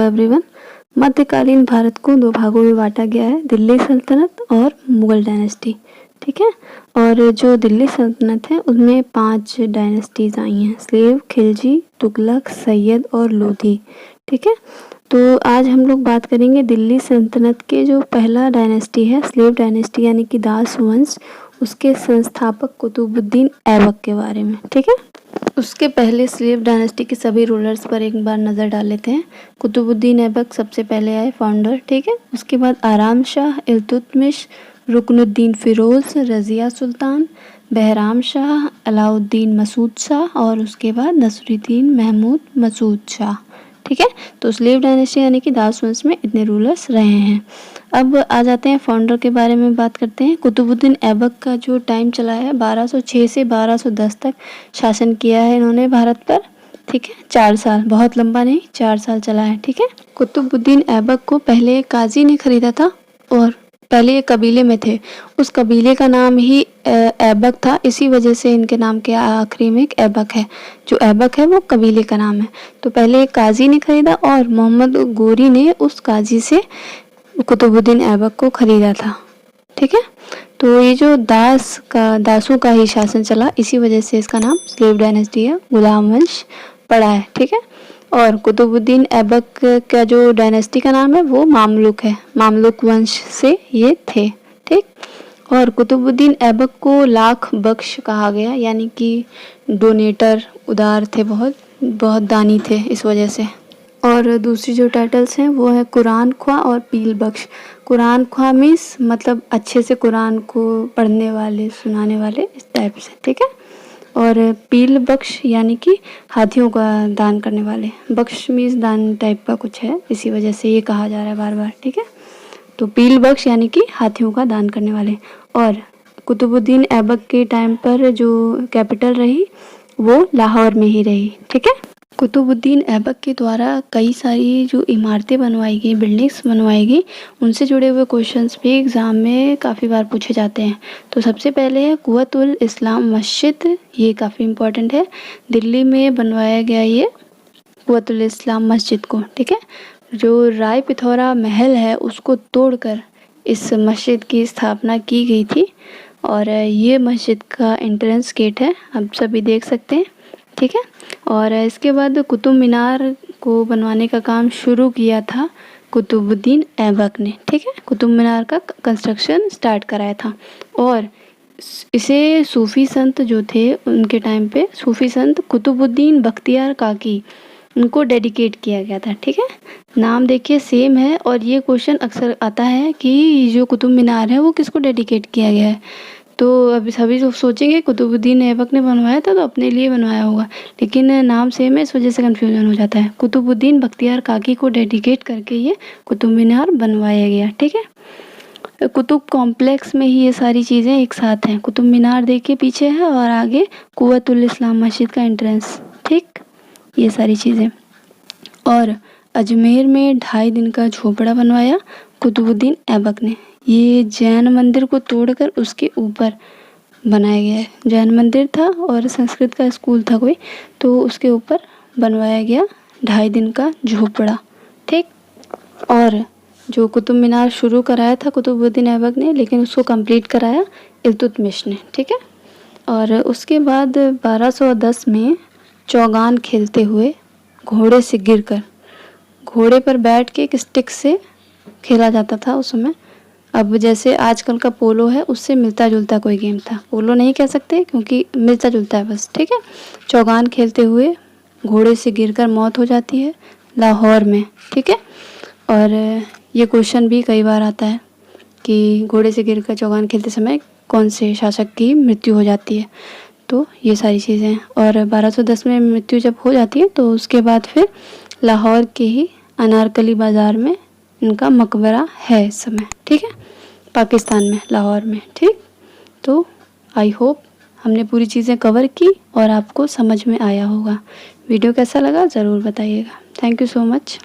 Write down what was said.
Everyone. मध्यकालीन भारत को दो भागों में बांटा गया है, दिल्ली सल्तनत और मुगल डायनेस्टी। ठीक है। और जो दिल्ली सल्तनत है उसमें 5 डायनेस्टीज आई हैं, स्लेव, खिलजी, तुगलक, सैयद और लोधी। ठीक है। तो आज हम लोग बात करेंगे दिल्ली सल्तनत के जो पहला डायनेस्टी है, स्लेव डायनेस्टी यानी कि दास वंश, उसके संस्थापक कुतुबुद्दीन ऐबक के बारे में। ठीक है। उसके पहले स्लेव डायनेस्टी के सभी रूलर्स पर एक बार नज़र डाल लेते हैं। कुतुबुद्दीन ऐबक सबसे पहले आए, फाउंडर। ठीक है। उसके बाद आराम शाह, इल्तुतमिश, रुकनुद्दीन फिरोज़, रज़िया सुल्तान, बहराम शाह, अलाउद्दीन मसूद शाह और उसके बाद नसरुद्दीन महमूद मसूद शाह। ठीक है। तो स्लेव डायनेस्टी यानी कि दास वंश में इतने रूलर्स रहे हैं। अब आ जाते हैं फाउंडर के बारे में बात करते हैं। कुतुबुद्दीन ऐबक का जो टाइम चला है 1206 से 1210 तक शासन किया है इन्होंने भारत पर। ठीक है। 4 साल, बहुत लंबा नहीं, 4 साल चला है। ठीक है। कुतुबुद्दीन ऐबक को पहले एक काजी ने खरीदा था और पहले एक कबीले में थे, उस कबीले का नाम ही ऐबक था, इसी वजह से इनके नाम के आखिरी में एक ऐबक है। जो ऐबक है वो कबीले का नाम है। तो पहले एक काजी ने खरीदा और मोहम्मद गोरी ने उस काजी से कुतुबुद्दीन ऐबक को खरीदा था। ठीक है। तो ये जो दासों का ही शासन चला, इसी वजह से इसका नाम स्लेव डायनेस्टी है, गुलाम वंश पड़ा है। ठीक है। और कुतुबुद्दीन ऐबक का जो डायनेस्टी का नाम है वो मामलुक है, मामलुक वंश से ये थे। ठीक। और कुतुबुद्दीन ऐबक को लाख बख्श कहा गया, यानी कि डोनेटर, उदार थे, बहुत बहुत दानी थे इस वजह से। और दूसरी जो टाइटल्स हैं वो है कुरान ख्वाह और पील बख्श। कुरान ख्वाह मीन्स मतलब अच्छे से कुरान को पढ़ने वाले, सुनाने वाले, इस टाइप से। ठीक है। और पील बख्श यानी कि हाथियों का दान करने वाले, बख्श मीन्स दान टाइप का कुछ है, इसी वजह से ये कहा जा रहा है बार बार। ठीक है। तो पील बख्श यानी कि हाथियों का दान करने वाले। और कुतुबुद्दीन ऐबक के टाइम पर जो कैपिटल रही वो लाहौर में ही रही। ठीक है। कुतुबुद्दीन ऐबक के द्वारा कई सारी जो इमारतें बनवाई गई, बिल्डिंग्स बनवाई गई, उनसे जुड़े हुए क्वेश्चंस भी एग्ज़ाम में काफ़ी बार पूछे जाते हैं। तो सबसे पहले है कुव्वतुल इस्लाम मस्जिद, ये काफ़ी इम्पोर्टेंट है। दिल्ली में बनवाया गया ये कुव्वतुल इस्लाम मस्जिद को। ठीक है। जो राय पिथौरा महल है उसको तोड़कर इस मस्जिद की स्थापना की गई थी। और ये मस्जिद का एंट्रेंस गेट है, आप सभी देख सकते हैं। ठीक है। और इसके बाद कुतुब मीनार को बनवाने का काम शुरू किया था कुतुबुद्दीन ऐबक ने। ठीक है। कुतुब मीनार का कंस्ट्रक्शन स्टार्ट कराया था। और इसे सूफ़ी संत जो थे उनके टाइम पे, सूफ़ी संत कुतुबुद्दीन बख्तियार काकी, उनको डेडिकेट किया गया था। ठीक है। नाम देखिए सेम है। और ये क्वेश्चन अक्सर आता है कि जो कुतुब मीनार है वो किसको डेडिकेट किया गया है। तो अभी सभी सोचेंगे कुतुबुद्दीन ऐबक ने बनवाया था तो अपने लिए बनवाया होगा, लेकिन नाम सेम है, इस वजह से कन्फ्यूजन हो जाता है। कुतुबुद्दीन बख्तियार काकी को डेडिकेट करके ये कुतुब मीनार बनवाया गया। ठीक है। कुतुब कॉम्प्लेक्स में ही ये सारी चीज़ें एक साथ हैं। कुतुब मीनार देखिए पीछे है और आगे कुव्वतुल इस्लाम मस्जिद का एंट्रेंस। ठीक, ये सारी चीज़ें। और अजमेर में 2.5 दिन का झोपड़ा बनवाया कुतुबुद्दीन ऐबक ने। ये जैन मंदिर को तोड़कर उसके ऊपर बनाया गया है। जैन मंदिर था और संस्कृत का स्कूल था कोई, तो उसके ऊपर बनवाया गया 2.5 दिन का झोपड़ा। ठीक। और जो कुतुब मीनार शुरू कराया था कुतुबुद्दीन ऐबक ने, लेकिन उसको कंप्लीट कराया इल्तुतमिश ने। ठीक है। और उसके बाद 1210 में चौगान खेलते हुए घोड़े से गिरकर, घोड़े पर बैठ के एक स्टिक से खेला जाता था उस समय। अब जैसे आजकल का पोलो है उससे मिलता जुलता कोई गेम था, पोलो नहीं कह सकते क्योंकि मिलता जुलता है बस। ठीक है। चौगान खेलते हुए घोड़े से गिरकर मौत हो जाती है लाहौर में। ठीक है। और ये क्वेश्चन भी कई बार आता है कि घोड़े से गिरकर चौगान खेलते समय कौन से शासक की मृत्यु हो जाती है। तो ये सारी चीज़ें हैं। और 1210 में मृत्यु जब हो जाती है तो उसके बाद फिर लाहौर के ही अनारकली बाज़ार में इनका मकबरा है इस समय। ठीक है। पाकिस्तान में, लाहौर में। ठीक। तो आई होप हमने पूरी चीज़ें कवर की और आपको समझ में आया होगा। वीडियो कैसा लगा ज़रूर बताइएगा। Thank you so much.